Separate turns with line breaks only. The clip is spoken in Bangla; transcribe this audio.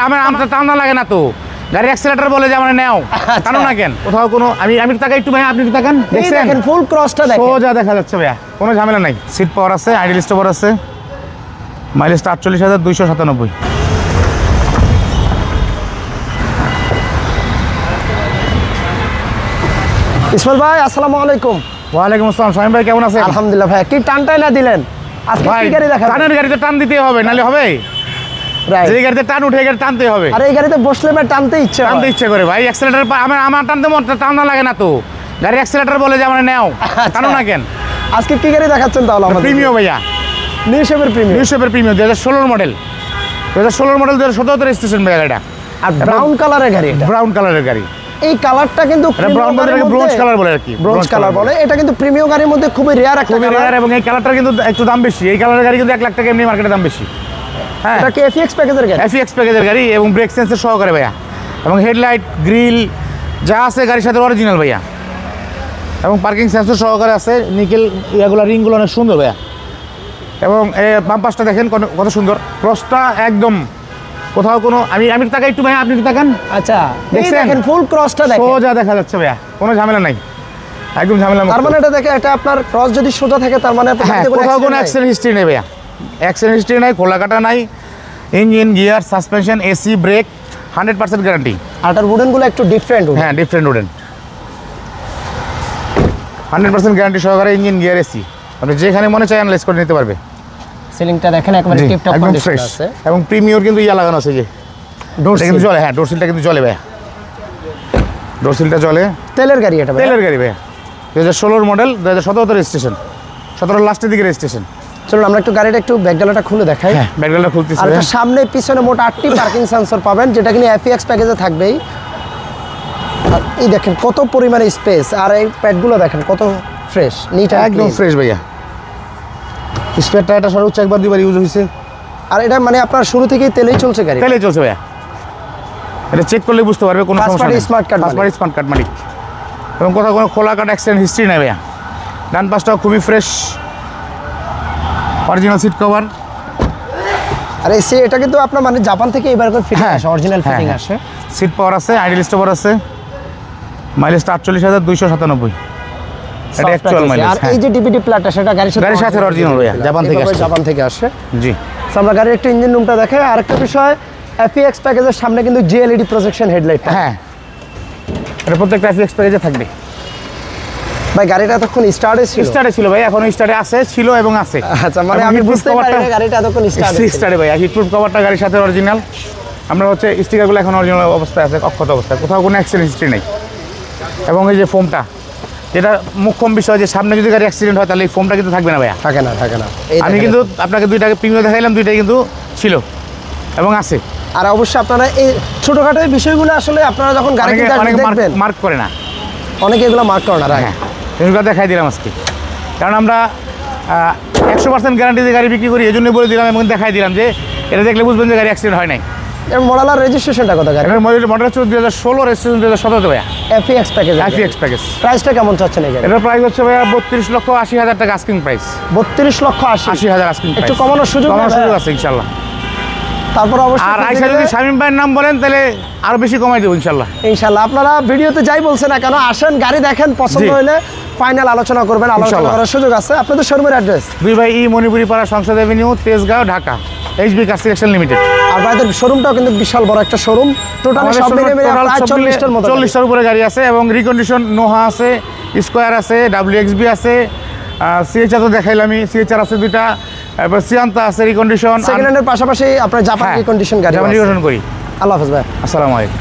আমার আমটা টানা লাগে না তো, গাড়ি অ্যাক্সিলারেটর বলে যে আমরা নেও টানো না কেন কোথাও কোনো আমি তাকাই একটু ভাই, আপনি একটু তাকান,
দেখেন ফুল ক্রসটা দেখেন,
সোজা দেখা যাচ্ছে ভাইয়া, কোনো ঝামেলা নাই। সিট পাওয়ার আছে, আইডল স্টপার আছে, মাইলেজটা 48,297।
ইসমাইল ভাই আসসালামু আলাইকুম।
ওয়ালাইকুম আসসালাম, শামীম ভাই কেমন আছেন?
আলহামদুলিল্লাহ ভাই, কি টানটাই না দিলেন আজকে, কি গাড়ি দেখাবেন?
টানের গাড়িতে টান দিতে হবে, নালে হবে? যে গাড়িতে টান উঠে গাড়ি টানতে হবে।
আর এই গাড়িতে বসলে ভাই টানতে ইচ্ছে
করে ভাই, অ্যাক্সিলারেটর আমার টানতে মন টানা লাগে না তো, গাড়ি অ্যাক্সিলারেটর বলে যে আমরা নেও টানো না কেন।
আজকে কি গাড়ি দেখাচ্ছেন তাহলে? আমাদের
প্রিমিয়াম ভাইয়া,
নিউ শেপের
প্রিমিয়াম 2016 মডেল, 2017 রেজিস্ট্রেশন ভাইয়া গাড়িটা।
আর ব্রাউন কালারের গাড়ি, এটা
ব্রাউন কালারের গাড়ি।
এই কালারটা কিন্তু
ব্রাউন বলে ব্রোঞ্জ কালার বলে আর কি,
ব্রোঞ্জ কালার বলে। এটা কিন্তু প্রিমিয়াম গাড়ির মধ্যে খুবই রেয়ার একটা কালার,
এবং এই কালারটা কিন্তু একটু দাম বেশি। এই কালারের গাড়ি কিন্তু 1 লাখ টাকা এমনি মার্কেটে দাম বেশি। হ্যাঁ,
এটা কি এফএক্স প্যাকেজের গাড়ি?
এফএক্স প্যাকেজের গাড়ি এবং ব্রেক সেন্সর সহকারে ভাইয়া, এবং হেডলাইট গ্রিল যা আছে গাড়ির সাথে অরিজিনাল ভাইয়া, এবং পার্কিং সেন্সর সহকারে আছে। নিকেল ইয়াগুলো রিংগুলো অনেক সুন্দর ভাইয়া, এবং বাম্পাসটা দেখেন কত সুন্দর, ক্রসটা একদম কোথাও কোনো আমি তাকাই একটু ভাইয়া, আপনি একটু তাকান।
আচ্ছা দেখেন ফুল ক্রসটা দেখেন,
সোজা দেখা যাচ্ছে ভাইয়া, কোনো ঝামেলা নাই, একদম ঝামেলা।
তার মানে এটা দেখে, এটা আপনার ক্রস যদি সোজা থাকে তার মানে
কোথাও কোনো অ্যাক্সিডেন্ট হিস্ট্রি নেই ভাইয়া, অ্যাক্সিডেন্ট হিস্ট্রি নাই, খোলা কাটা নাই, engine gear suspension AC brake 100% guarantee.
আটার উডেনগুলো একটু ডিফারেন্ট,
হ্যাঁ ডিফারেন্ট উডেন, 100% গ্যারান্টি সহকারে ইঞ্জিন গিয়ার এসি, আপনি যেখানে মনে চাই অ্যানালাইজ করে নিতে পারবে।
সিলিংটা দেখেন একবারে টিপটপ কন্ডিশন আছে,
এবং প্রিমিয়র কিন্তু ইয়া লাগানো আছে, যে ডোরটা কিন্তু চলে। হ্যাঁ, ডোরসিলটা কিন্তু চলে ভাইয়া, ডোরসিলটা চলে।
তেলের গাড়ি, এটা
তেলের গাড়ি ভাইয়া, 2016 মডেল, 2017 রেজিস্ট্রেশন, 17 লাস্টের দিকে রেজিস্ট্রেশন।
চলুন আমরা একটু গাড়িটা একটু ব্যাকডালাটা খুলে দেখাই।
হ্যাঁ, ব্যাকডালাটা খুলতেছি।
আর এটা সামনে পিছনে মোট 8টি পার্কিং সেন্সর পাবেন, যেটা কিনা এফএক্স প্যাকেজে থাকবেই। আর এই দেখেন কত পরিমাণে স্পেস, আর এই প্যাডগুলো দেখেন কত ফ্রেশ, নিট
একদম ফ্রেশ ভাইয়া। স্পেয়ারটা এটা সর্বোচ্চ একবার দুইবার ইউজ হয়েছে।
আর এটা মানে আপনার শুরু থেকেই তেলেই চলছে গাড়ি,
তেলেই চলছে ভাইয়া, এটা চেক করলে বুঝতে পারবে, কোনো সমস্যা নেই।
স্মার্ট
কার্ড মালিক, এবং কোথাও কোনো খোলা কাটা অ্যাক্সিডেন্ট হিস্ট্রি নেই ভাইয়া। ডান পাশটাও খুবই ফ্রেশ, অরিজিনাল সিট কভার।
আর এটা কিন্তু আপনার মানে জাপান থেকে এবার করে ফিটিং আসে, অরিজিনাল ফিটিং আসে।
সিট পাওয়ার আছে, আইডল স্টপার আছে, মাইলেজটা 48,297। এটা অ্যাকচুয়াল মাইলেজ।
আর এই যে ডিভিডি প্লাটটা, সেটা গাড়ির
সাথে অরিজিনাল ভাইয়া, জাপান থেকে আসে। জি,
আমরা গাড়ির একটু ইঞ্জিন রুমটা দেখাই। আর একটা বিষয়, এফএক্স প্যাকেজের সামনে কিন্তু জিএলইডি প্রজেকশন হেডলাইট।
হ্যাঁ, এটা প্রত্যেকটা এফএক্স প্যাকেজে থাকবে
ভাই। গাড়িটা এতক্ষণ স্টার্টে ছিল
ভাই, এখনো স্টার্টে আছে, ছিল এবং আছে।
আচ্ছা, মানে আমি বুঝতে পারি না গাড়িটা এতক্ষণ
স্টার্টে ভাই। হিটপ্রুফ কভারটা গাড়ির সাথে অরিজিনাল, আমরা হচ্ছে স্টিকারগুলো এখন অরিজিনাল অবস্থায় আছে, অক্ষত অবস্থায়, কোথাও কোনো অ্যাক্সিডেন্ট হিস্ট্রি নেই। এবং এই যে ফোমটা, যেটা মুখ্য বিষয়, যে সামনে যদি গাড়ি অ্যাক্সিডেন্ট হয় তাহলে এই ফোমটা কিন্তু থাকবে না ভাইয়া, থাকে না। আমি কিন্তু আপনাকে দুইটাকে প্রিমিয়াম দেখাইলাম, দুইটাই কিন্তু ছিল এবং আছে।
আর অবশ্যই আপনারা এই ছোটখাটো বিষয়গুলো আসলে আপনারা যখন গাড়ি দেখবেন,
মার্ক করে না
অনেকে, এগুলো মার্ক করে না।
হ্যাঁ, এগুলো দেখাই দিলাম আজকে, কারণ আমরা 100% গ্যারান্টি দিয়ে গাড়ি বিক্রি করি, এই জন্য বলে দিলাম এবং দেখাই দিলাম যে এটা দেখলে বুঝবেন যে গাড়ি অ্যাক্সিডেন্ট হয় নাই।
মডেল আর রেজিস্ট্রেশনটা কত গাড়ি?
মডেল হচ্ছে 2016, রেজিস্ট্রেশন 2017 ভাইয়া।
FX package. প্রাইসটা কেমন চাচ্ছেন এই গাড়ি?
এটার প্রাইস হচ্ছে ভাইয়া 32,80,000 টাকা আস্কিং প্রাইস।
32,80,000
asking price.
একটু কমানোর সুযোগ
আছে ইনশাআল্লাহ।
তারপর অবশ্যই
আর আইসা যদি শামীম ভাইয়ের নাম বলেন তাহলে আরো বেশি কমাই দেবো ইনশাআল্লাহ।
আপনারা ভিডিওতে যাই বলছেন না কেন, আসেন, গাড়ি দেখেন, পছন্দ হলে ফাইনাল আলোচনা করবেন, আলোচনা করার সুযোগ আছে। আপনাদের শোরুমের অ্যাড্রেস
2 ভাই Manipuri Para, Sangsad avenue, Tejgaon, Dhaka, HB car selection limited.
আর ভাইদের শোরুমটাও কিন্তু বিশাল বড় একটা শোরুম, টোটাল সব মিলে প্রায় 40টার মতো,
40টার উপরে গাড়ি আছে, এবং রিকন্ডিশন নোহা আছে, স্কোয়ার আছে, WXB আছে, সিএচআর তো দেখাইলাম, সিএচআর আছে 2টা, এবার সিয়ান্তা আছে রিকন্ডিশন।
সেকেন্ড হ্যান্ডের পাশাপাশি আপনার জাপান রিকন্ডিশন গাড়ি
করি।
আল্লাহ হাফেজ ভাই,
আসসালামু আলাইকুম।